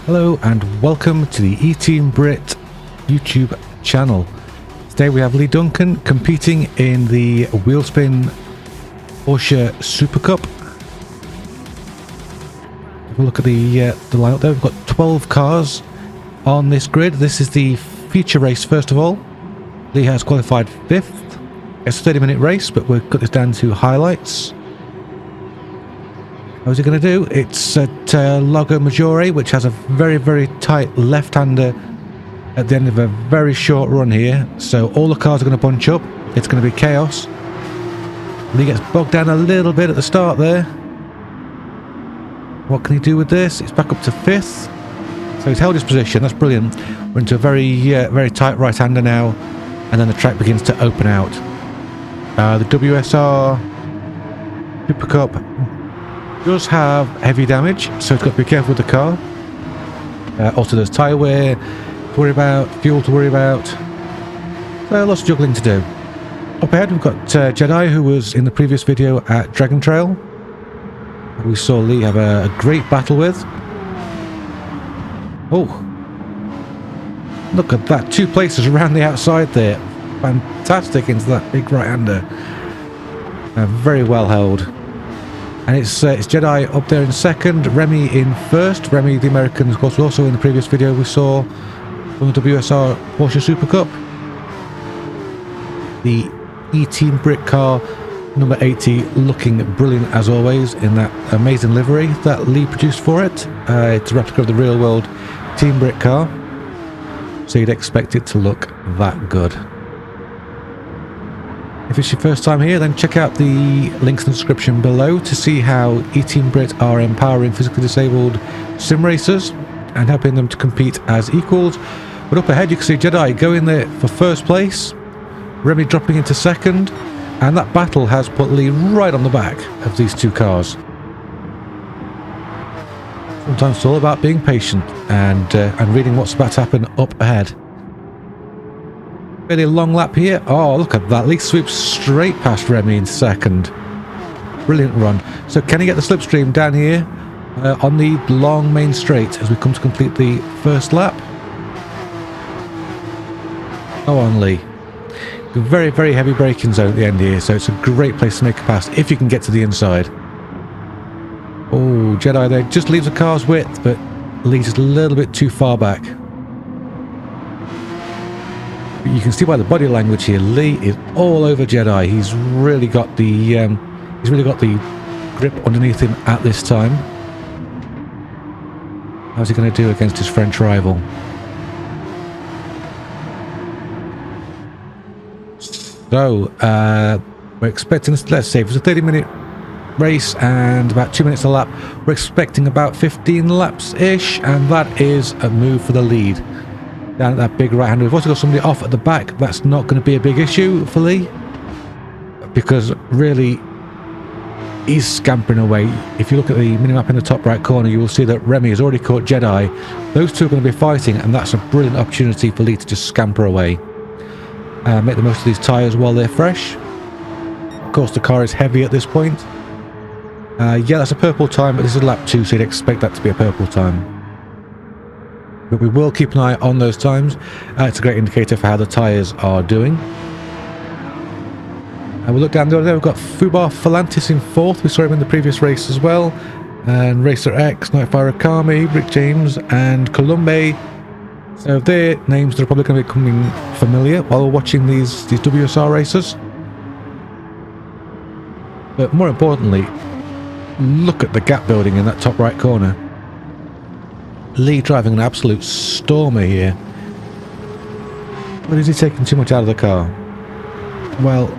Hello and welcome to the eTeam Brit YouTube channel. Today we have Lee Duncan competing in the wheelspin Porsche Supercup. Have a look at the lineup there. We've got 12 cars on this grid. This is the feature race first of all. Lee has qualified 5th. It's a 30-minute race, but we'll cut this down to highlights. How's he going to do? It's at Lago Maggiore, which has a very tight left-hander at the end of a very short run here. So all the cars are going to bunch up. It's going to be chaos. Lee gets bogged down a little bit at the start there. What can he do with this? It's back up to 5th. So he's held his position. That's brilliant. We're into a very tight right-hander now. And then the track begins to open out. The WSR Supercup does have heavy damage, so it's got to be careful with the car. Also there's tyre wear to worry about, fuel to worry about, so lots of juggling to do. Up ahead we've got Jedi, who was in the previous video at Dragon Trail. We saw Lee have a great battle with. Oh, look at that, 2 places around the outside there. Fantastic into that big right-hander. Very well held. And it's Jedi up there in 2nd, Remy in 1st. Remy, the American, of course, was also in the previous video we saw from the WSR Porsche Supercup. The eTeam Brit car, number 80, looking brilliant as always in that amazing livery that Lee produced for it. It's a replica of the real-world Team Brit car, so you'd expect it to look that good. If it's your first time here, then check out the links in the description below to see how eTeam Brit are empowering physically disabled sim racers and helping them to compete as equals. But up ahead you can see Jedi going there for 1st place, Remy dropping into 2nd, and that battle has put Lee right on the back of these 2 cars. Sometimes it's all about being patient and reading what's about to happen up ahead. Really long lap here. Oh, look at that. Lee sweeps straight past Remy in 2nd. Brilliant run. So can he get the slipstream down here on the long main straight as we come to complete the 1st lap? Go on, Lee. Very heavy braking zone at the end here, so it's a great place to make a pass if you can get to the inside. Oh, Jedi there just leaves the car's width, but Lee's just a little bit too far back. You can see by the body language here, Lee is all over Jedi. He's really got the grip underneath him at this time. How's he going to do against his French rival? So we're expecting, let's say, if it's a 30-minute race and about 2 minutes a lap, we're expecting about 15 laps ish, and that is a move for the lead. Down at that big right-hander. We've also got somebody off at the back. That's not going to be a big issue for Lee, because really he's scampering away. If you look at the minimap in the top right corner, you will see that Remy has already caught Jedi. Those 2 are going to be fighting, and that's a brilliant opportunity for Lee to just scamper away. Make the most of these tyres while they're fresh. Of course, the car is heavy at this point. Yeah, that's a purple time, but this is lap 2, so you'd expect that to be a purple time. But we will keep an eye on those times. It's a great indicator for how the tyres are doing. We'll look down the other there. We've got Fubar Falantis in 4th. We saw him in the previous race as well. And Racer X, Nightfire Akami, Rick James, and Columbe. So their names that are probably going to be becoming familiar while we're watching these WSR races. But more importantly, look at the gap building in that top right corner. Lee driving an absolute stormer here. But is he taking too much out of the car? Well,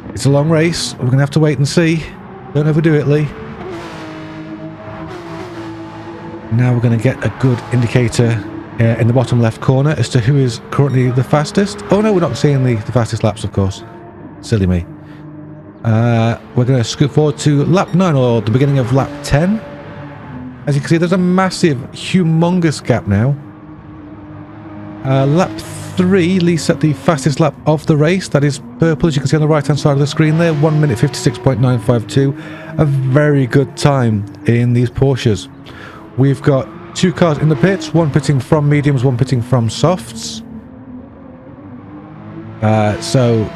it's a long race. We're going to have to wait and see. Don't overdo it, Lee. Now we're going to get a good indicator in the bottom left corner as to who is currently the fastest. Oh no, we're not seeing the fastest laps, of course. Silly me. We're going to scoot forward to lap 9, or the beginning of lap 10. As you can see, there's a massive, humongous gap now. Lap 3, Lee set the fastest lap of the race. That is purple, as you can see on the right-hand side of the screen there. 1 minute 56.952. A very good time in these Porsches. We've got 2 cars in the pits, one pitting from mediums, one pitting from softs. So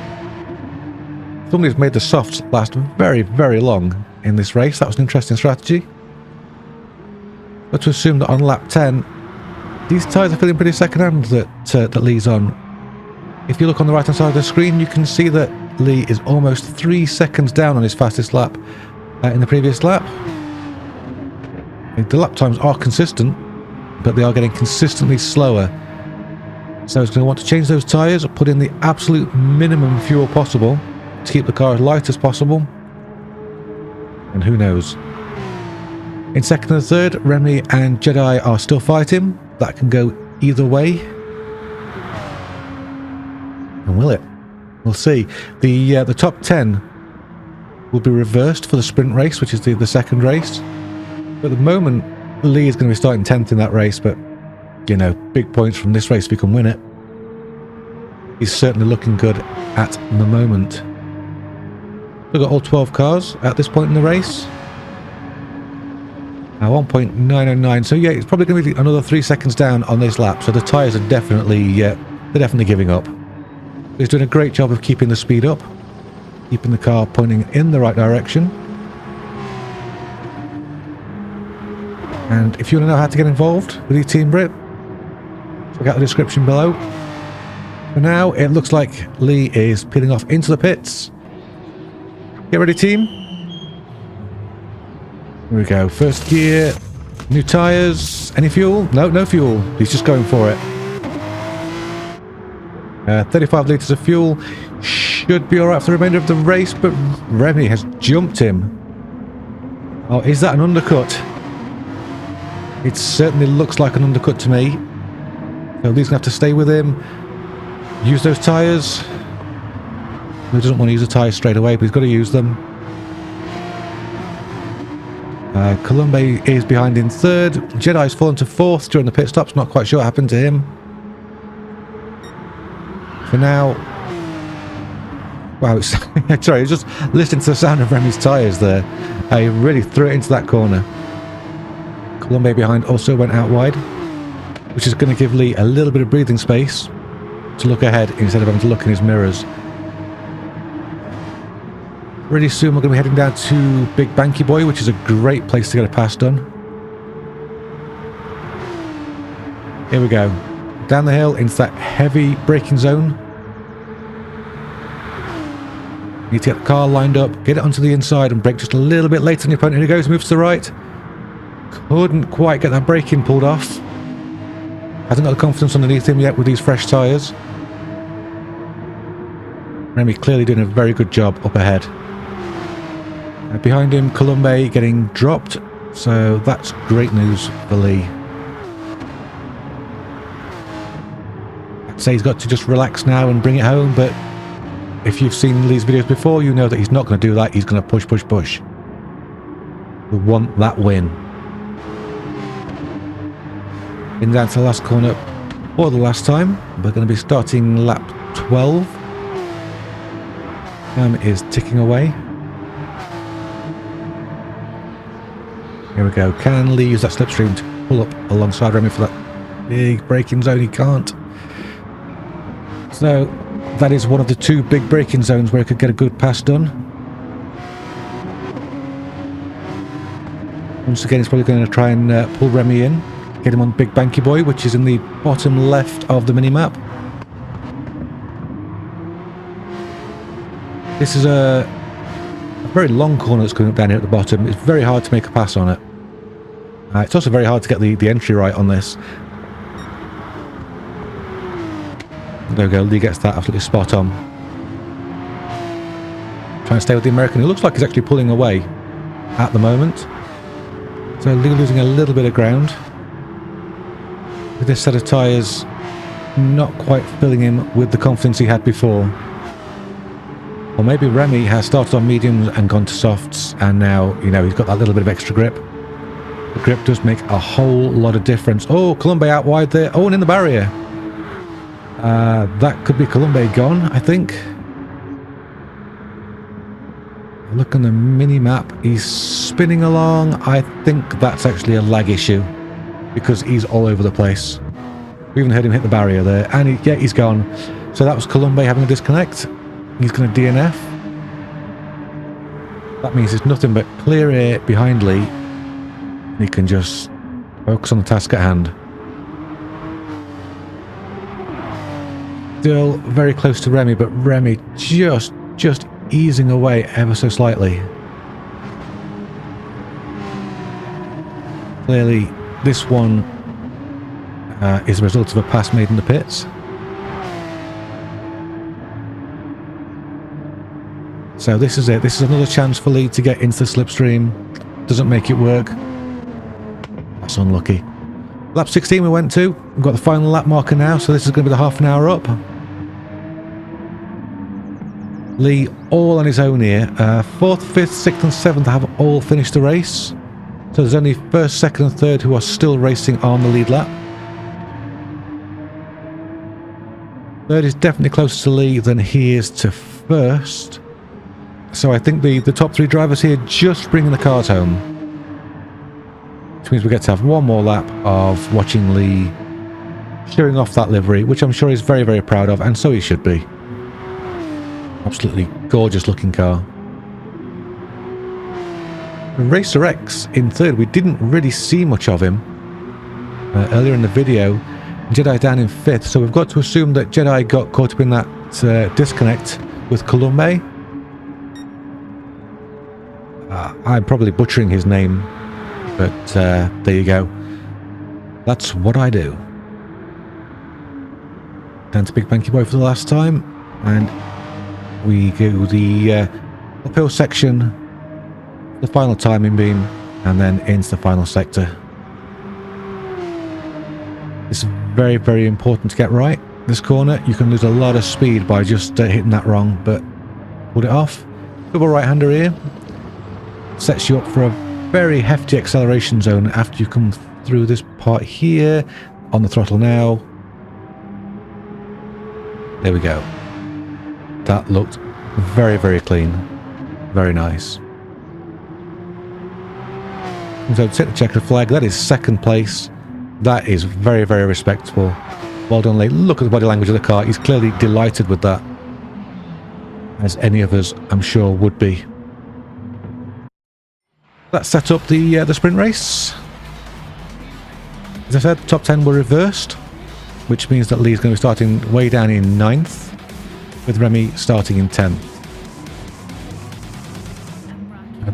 somebody's made the softs last very, very long in this race. That was an interesting strategy. But to assume that on lap 10, these tyres are feeling pretty second-hand that Lee's on. If you look on the right-hand side of the screen, you can see that Lee is almost 3 seconds down on his fastest lap in the previous lap. The lap times are consistent, but they are getting consistently slower. So he's going to want to change those tyres, put in the absolute minimum fuel possible to keep the car as light as possible. And who knows. In second and third, Remy and Jedi are still fighting. That can go either way. And will it? We'll see. The top 10 will be reversed for the sprint race, which is the second race. But at the moment, Lee is going to be starting 10th in that race, but you know, big points from this race if he can win it. He's certainly looking good at the moment. We've got all 12 cars at this point in the race. 1.909. So yeah, it's probably going to be another 3 seconds down on this lap. So the tyres are definitely, they're definitely giving up. He's doing a great job of keeping the speed up, keeping the car pointing in the right direction. And if you want to know how to get involved with eTeam Brit, check out the description below. For now, it looks like Lee is peeling off into the pits. Get ready, team. Here we go. First gear, new tyres. Any fuel? No, no fuel. He's just going for it. 35 litres of fuel. Should be alright for the remainder of the race, but Remy has jumped him. Oh, is that an undercut? It certainly looks like an undercut to me. So Lee's going to have to stay with him. Use those tyres. He doesn't want to use the tyres straight away, but he's got to use them. Colombe is behind in third. Jedi's fallen to fourth during the pit stops. Not quite sure what happened to him. For now... Wow, sorry, I was just listening to the sound of Remy's tyres there. He really threw it into that corner. Colombe behind also went out wide, which is going to give Lee a little bit of breathing space to look ahead instead of having to look in his mirrors. Really soon we're going to be heading down to Big Banky Boy, which is a great place to get a pass done. Here we go. Down the hill into that heavy braking zone. You need to get the car lined up, get it onto the inside and brake just a little bit later than your opponent. Here he goes, moves to the right. Couldn't quite get that braking pulled off. Hasn't got the confidence underneath him yet with these fresh tyres. Remy clearly doing a very good job up ahead. Behind him, Colombe getting dropped, so that's great news for Lee. I'd say he's got to just relax now and bring it home, but if you've seen Lee's videos before, you know that he's not going to do that. He's going to push, push, push. We want that win. In down to the last corner for the last time. We're going to be starting lap 12. Time is ticking away. Here we go. Can Lee use that slipstream to pull up alongside Remy for that big braking zone? He can't. So that is one of the 2 big braking zones where he could get a good pass done. Once again, he's probably going to try and pull Remy in. Get him on Big Banky Boy, which is in the bottom left of the mini-map. This is a very long corner that's coming up down here at the bottom. It's very hard to make a pass on it. It's also very hard to get the entry right on this. There we go, Lee gets that absolutely spot on. Trying to stay with the American. It looks like he's actually pulling away at the moment. So Lee losing a little bit of ground. With this set of tyres not quite filling him with the confidence he had before. Or maybe Remy has started on mediums and gone to softs, and now, you know, he's got that little bit of extra grip. The grip does make a whole lot of difference. Oh, Colombe out wide there. Oh, and in the barrier. That could be Colombe gone, I think. Look on the mini-map. He's spinning along. I think that's actually a lag issue. because he's all over the place. We even heard him hit the barrier there, and yeah, he's gone. So that was Colombe having a disconnect. He's going to DNF. That means there's nothing but clear air behind Lee. He can just focus on the task at hand. Still very close to Remy, but Remy just easing away ever so slightly. Clearly, this one is a result of a pass made in the pits. So this is it. This is another chance for Lee to get into the slipstream. Doesn't make it work. That's unlucky. Lap 16 we went to. We've got the final lap marker now, so this is going to be the half an hour up. Lee all on his own here. 4th, 5th, 6th and 7th have all finished the race. So there's only 1st, 2nd and 3rd who are still racing on the lead lap. 3rd is definitely closer to Lee than he is to 1st. So I think the top 3 drivers here just bringing the cars home. Which means we get to have one more lap of watching Lee showing off that livery, which I'm sure he's very, very proud of, and so he should be. Absolutely gorgeous looking car. Racer X in 3rd, we didn't really see much of him earlier in the video. Jedi down in 5th, so we've got to assume that Jedi got caught up in that disconnect with Colombe. I'm probably butchering his name, but there you go. That's what I do. Down to Big Banky Boy for the last time, and we go the uphill section, the final timing beam, and then into the final sector. It's very, very important to get right. This corner, you can lose a lot of speed by just hitting that wrong, but pulled it off. Double right-hander here. Sets you up for a very hefty acceleration zone after you come through this part here. On the throttle now. There we go. That looked very, very clean. Very nice. So take the checkered flag. That is 2nd place. That is very, very respectable. Well done, Lee. Look at the body language of the car. He's clearly delighted with that. As any of us, I'm sure, would be. That set up the sprint race. As I said, top 10 were reversed, which means that Lee's going to be starting way down in 9th, with Remy starting in 10th.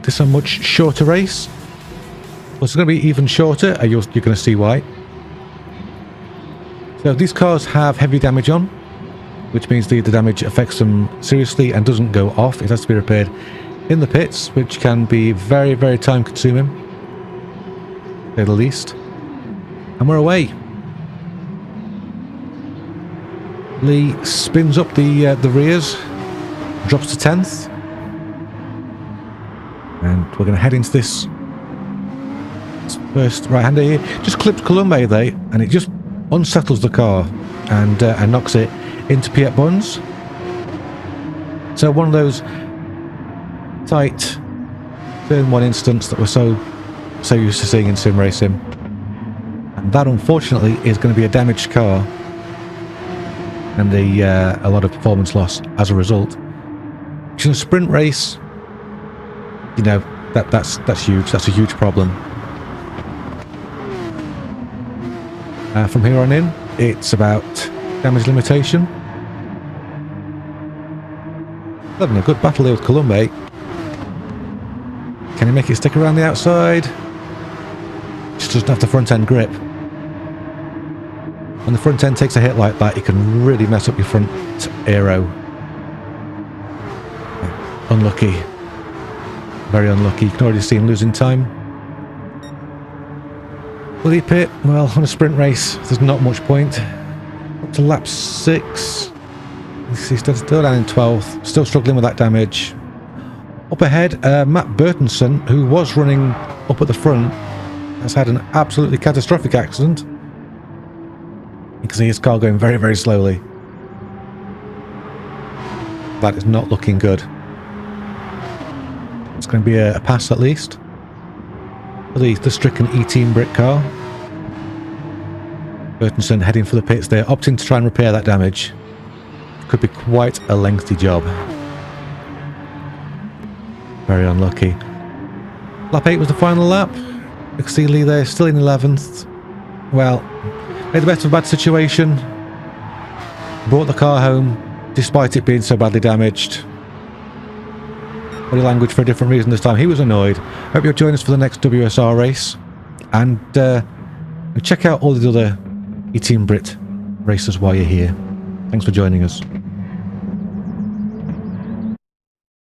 This is a much shorter race. Well, it's going to be even shorter. You're going to see why. So these cars have heavy damage on, which means the damage affects them seriously and doesn't go off. It has to be repaired in the pits, which can be very, very time consuming, to say the least. And we're away. Lee spins up the rears, drops to 10th, and we're going to head into this first right-hander here. Just clips Colombe there, and it just unsettles the car and knocks it into Piet Buns. So one of those tight turn 1 instance that we're so used to seeing in sim racing, and that unfortunately is going to be a damaged car and a lot of performance loss as a result. Which in a sprint race, you know, that's huge. That's a huge problem. From here on in, it's about damage limitation. Having a good battle here with Colombe. Can he make it stick around the outside? Just doesn't have the front end grip. When the front end takes a hit like that, it can really mess up your front aero. Unlucky. Very unlucky. You can already see him losing time. Will he pit? Well, on a sprint race, there's not much point. Up to lap 6. He's still down in 12th. Still struggling with that damage. Up ahead, Matt Burtonson, who was running up at the front, has had an absolutely catastrophic accident. You can see his car going very, very slowly. That is not looking good. It's going to be a pass at least. The stricken eTeam Brit car. Burtonson heading for the pits there, opting to try and repair that damage. Could be quite a lengthy job. Very unlucky. Lap 8 was the final lap. You can see Lee there, still in 11th. Well, made the best of a bad situation. Brought the car home, despite it being so badly damaged. Body language for a different reason this time. He was annoyed. Hope you'll join us for the next WSR race. And check out all the other eTeam Brit races while you're here. Thanks for joining us.